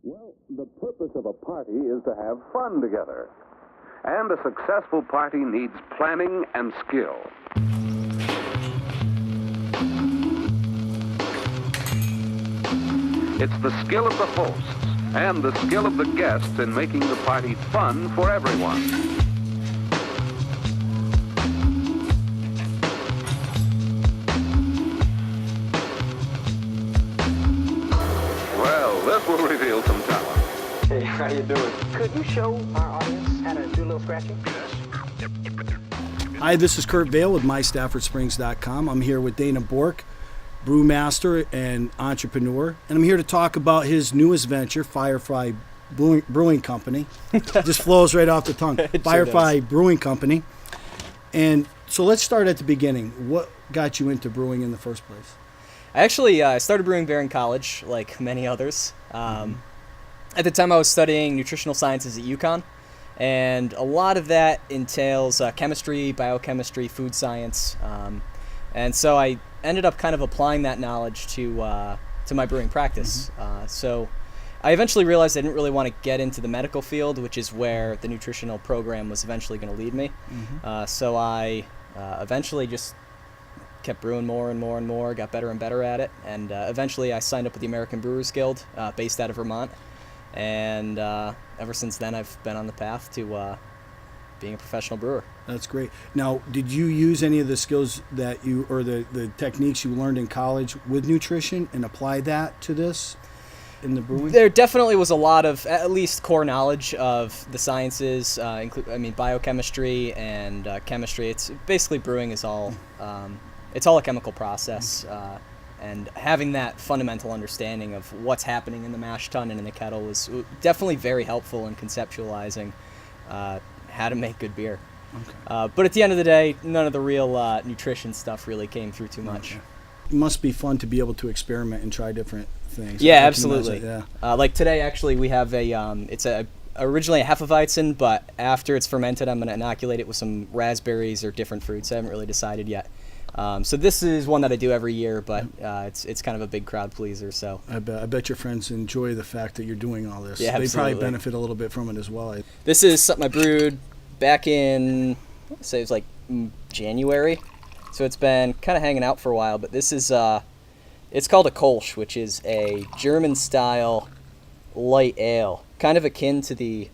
Well, the purpose of a party is to have fun together. And a successful party needs planning and skill. It's the skill of the hosts and the skill of the guests in making the party fun for everyone. Well, this will reveal some talent. Hey, how you doing? Could you show our audience how to do a little scratching? Hi, this is Kurt Vale with MyStaffordSprings.com. I'm here with Dana Bourque, brewmaster and entrepreneur, and I'm here to talk about his newest venture, Firefly Brewing Company. Just flows right off the tongue. Firefly Brewing Company. And so let's start at the beginning. What got you into brewing in the first place? I started brewing beer in college, like many others. At the time, I was studying nutritional sciences at UConn, and a lot of that entails chemistry, biochemistry, food science, and so I ended up kind of applying that knowledge to my brewing practice. So I eventually realized I didn't really want to get into the medical field, which is where the nutritional program was eventually going to lead me. So I eventually just kept brewing more and more and more, got better and better at it, and eventually I signed up with the American Brewers Guild, based out of Vermont, and ever since then I've been on the path to being a professional brewer. That's great. Now, did you use any of the skills that you, or the techniques you learned in college with nutrition and apply that to this in the brewing? There definitely was a lot of, at least core knowledge of the sciences, biochemistry and chemistry. It's basically brewing is all, it's all a chemical process, and having that fundamental understanding of what's happening in the mash tun and in the kettle was definitely very helpful in conceptualizing how to make good beer. Okay. But at the end of the day, none of the real nutrition stuff really came through too much. Okay. It must be fun to be able to experiment and try different things. Yeah, absolutely. Yeah. Like today, actually, we have it's originally a Hefeweizen, but after it's fermented, I'm going to inoculate it with some raspberries or different fruits. I haven't really decided yet. So this is one that I do every year, but it's kind of a big crowd pleaser. So I bet your friends enjoy the fact that you're doing all this. Yeah, they absolutely. probably benefit a little bit from it as well. This is something I brewed back in, say it was like January. So it's been kind of hanging out for a while, but this is it's called a Kolsch, which is a German-style light ale, kind of akin to the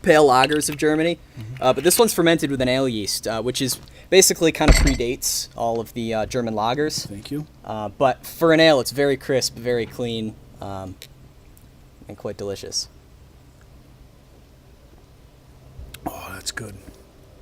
pale lagers of Germany. But this one's fermented with an ale yeast, which is basically kind of predates all of the German lagers. Thank you. But for an ale, it's very crisp, very clean, and quite delicious. Oh, that's good.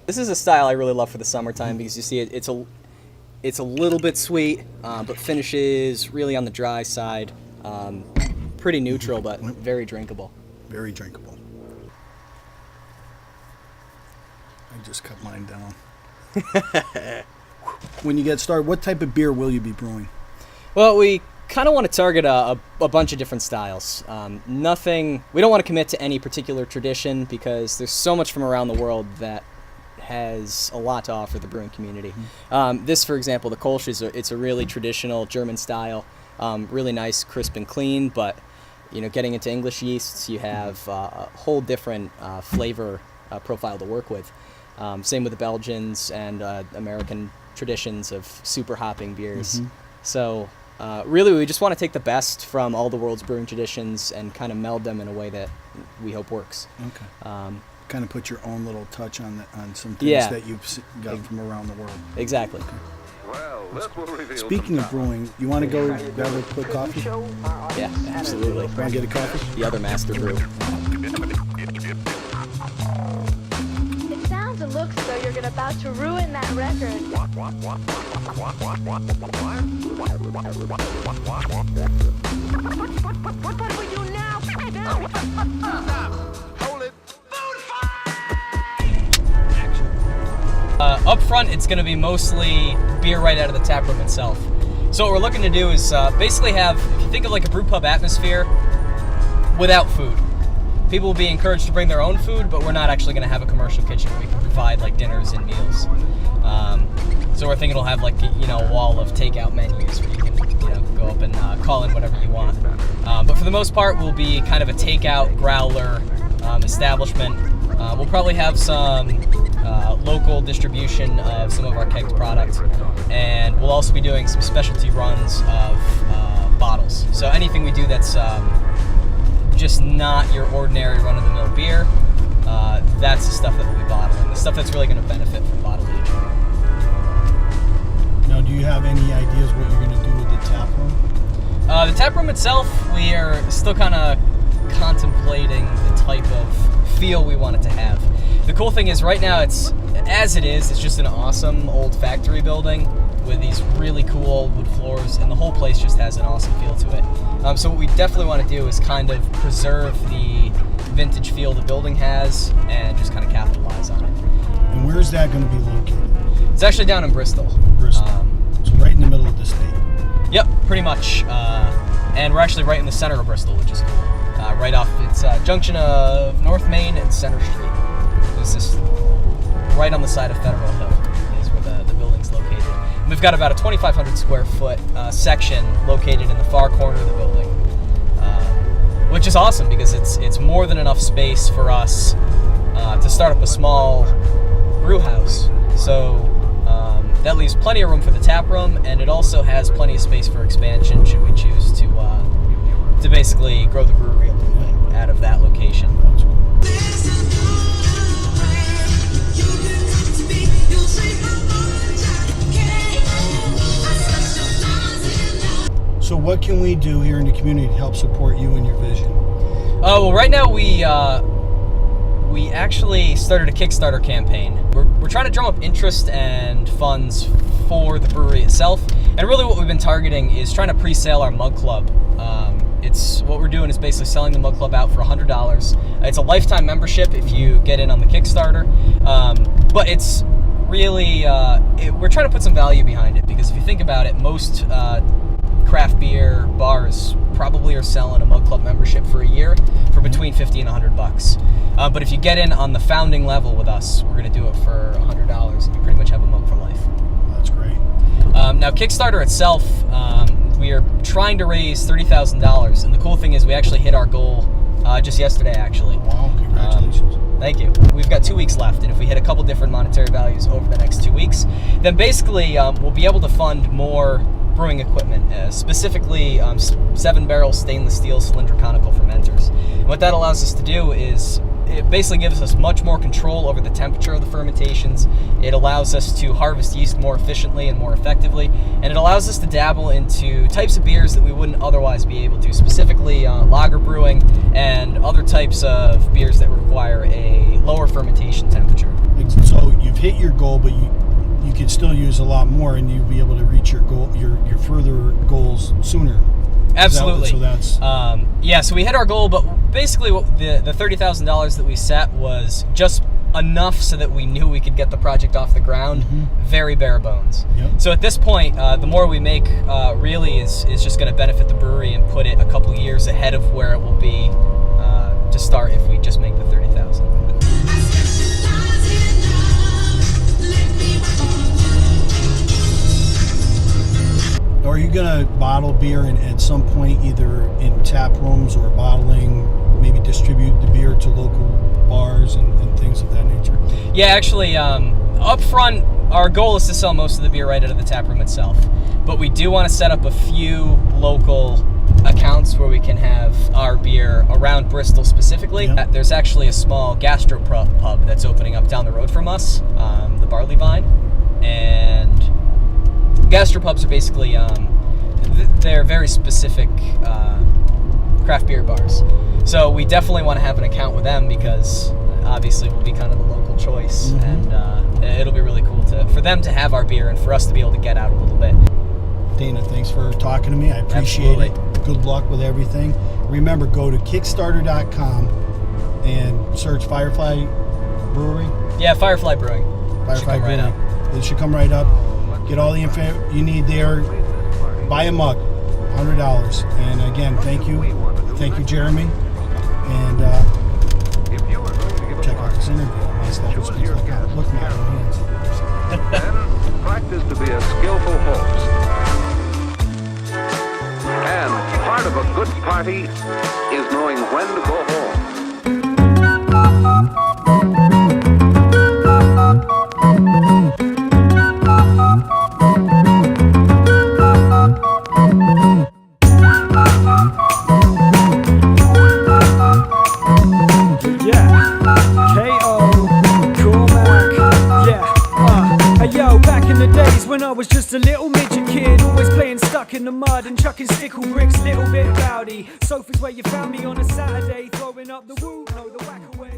This is a style I really love for the summertime because you see it's a little bit sweet, but finishes really on the dry side. Pretty neutral, but very drinkable. Very drinkable. I just cut mine down. When you get started, what type of beer will you be brewing? Well, we kind of want to target a bunch of different styles. We don't want to commit to any particular tradition because there's so much from around the world that has a lot to offer the brewing community. This, for example, the Kolsch it's a really traditional German style, really nice, crisp and clean. But getting into English yeasts, you have a whole different flavor profile to work with. Same with the Belgians and American traditions of super hopping beers. So really, we just want to take the best from all the world's brewing traditions and kind of meld them in a way that we hope works. Okay. Kind of put your own little touch on some things that you've got from around the world. Exactly. Okay. Well, this will reveal Speaking some of brewing, you want to go grab a quick coffee? Yeah, absolutely. Want to get a coffee? The other master brew. It sounds and looks as though you're about to ruin that record. What do we do now? Hold it. Up front, it's going to be mostly beer right out of the tap room itself. So what we're looking to do is basically have, if you think of like a brew pub atmosphere, without food. People will be encouraged to bring their own food, but we're not actually going to have a commercial kitchen. We can provide like dinners and meals. So we're thinking it'll have like a wall of takeout menus where you can go up and call in whatever you want. But for the most part, we'll be kind of a takeout growler establishment. We'll probably have some local distribution of some of our kegged product, and we'll also be doing some specialty runs of bottles. So anything we do that's just not your ordinary run-of-the-mill beer, that's the stuff that we'll be bottling, the stuff that's really going to benefit from bottle aging. Now, do you have any ideas what you're going to do with the tap room? The tap room itself, we are still kind of contemplating the type of feel we want it to have. The cool thing is right now it's just an awesome old factory building with these really cool wood floors, and the whole place just has an awesome feel to it. So what we definitely want to do is kind of preserve the vintage feel the building has and just kind of capitalize on it. And where is that going to be located? It's actually down in Bristol. Bristol. So right in the middle of the state. Yep, pretty much. And we're actually right in the center of Bristol, which is cool. Right off, it's a junction of North Main and Center Street. It's just right on the side of Federal Hill is where the building's located. And we've got about a 2,500 square foot section located in the far corner of the building, which is awesome because it's more than enough space for us to start up a small brew house. So that leaves plenty of room for the tap room, and it also has plenty of space for expansion should we choose to basically grow the brewery a little bit out of that location. So what can we do here in the community to help support you and your vision? Well, right now we actually started a Kickstarter campaign. We're trying to drum up interest and funds for the brewery itself, and really what we've been targeting is trying to pre-sale our mug club. What we're doing is basically selling the mug club out for $100. It's a lifetime membership if you get in on the Kickstarter, but it's really we're trying to put some value behind it, because if you think about it, most craft beer bars probably are selling a mug club membership for a year for between $50 and $100. But if you get in on the founding level with us, we're going to do it for $100, and you pretty much have a mug for life. That's great. Now, Kickstarter itself, we are trying to raise $30,000, and the cool thing is we actually hit our goal just yesterday, actually. Wow, congratulations. Thank you. We've got 2 weeks left, and if we hit a couple different monetary values over the next 2 weeks, then basically we'll be able to fund more brewing equipment, specifically 7-barrel stainless steel cylinder conical fermenters. And what that allows us to do is it basically gives us much more control over the temperature of the fermentations. It allows us to harvest yeast more efficiently and more effectively, and it allows us to dabble into types of beers that we wouldn't otherwise be able to, specifically lager brewing and other types of beers that require a lower fermentation temperature. So you've hit your goal, but you could still use a lot more, and you'll be able to reach your goal, your further goals sooner. Absolutely. So that's so we hit our goal, but basically what the $30,000 that we set was just enough so that we knew we could get the project off the ground. Very bare bones. Yep. So at this point, the more we make really is just going to benefit the brewery and put it a couple years ahead of where it will be to start if we just make the $30,000. Are you going to bottle beer and at some point either in tap rooms or bottling, maybe distribute the beer to local bars and things of that nature? Yeah, actually, up front, our goal is to sell most of the beer right out of the tap room itself. But we do want to set up a few local accounts where we can have our beer around Bristol specifically. Yep. There's actually a small gastro pub that's opening up down the road from us, the Barley Vine. And gastropubs are basically they're very specific craft beer bars. So we definitely want to have an account with them because obviously we'll be kind of the local choice, and it'll be really cool for them to have our beer and for us to be able to get out a little bit. Dana, thanks for talking to me. I appreciate it. Good luck with everything. Remember, go to Kickstarter.com and search Firefly Brewing. Yeah, Firefly Brewing. Firefly Brewing. It should come right up. Get all the info you need there. Buy a mug, $100. And again, thank you, Jeremy. And check out this interview on MyStaffordSprings.com. Look, my hands. Then practice to be a skillful host. And part of a good party is knowing when to go home. When I was just a little midget kid, always playing stuck in the mud and chucking stickle bricks, little bit rowdy. Sofas where you found me on a Saturday, throwing up the woo, no, the whack away.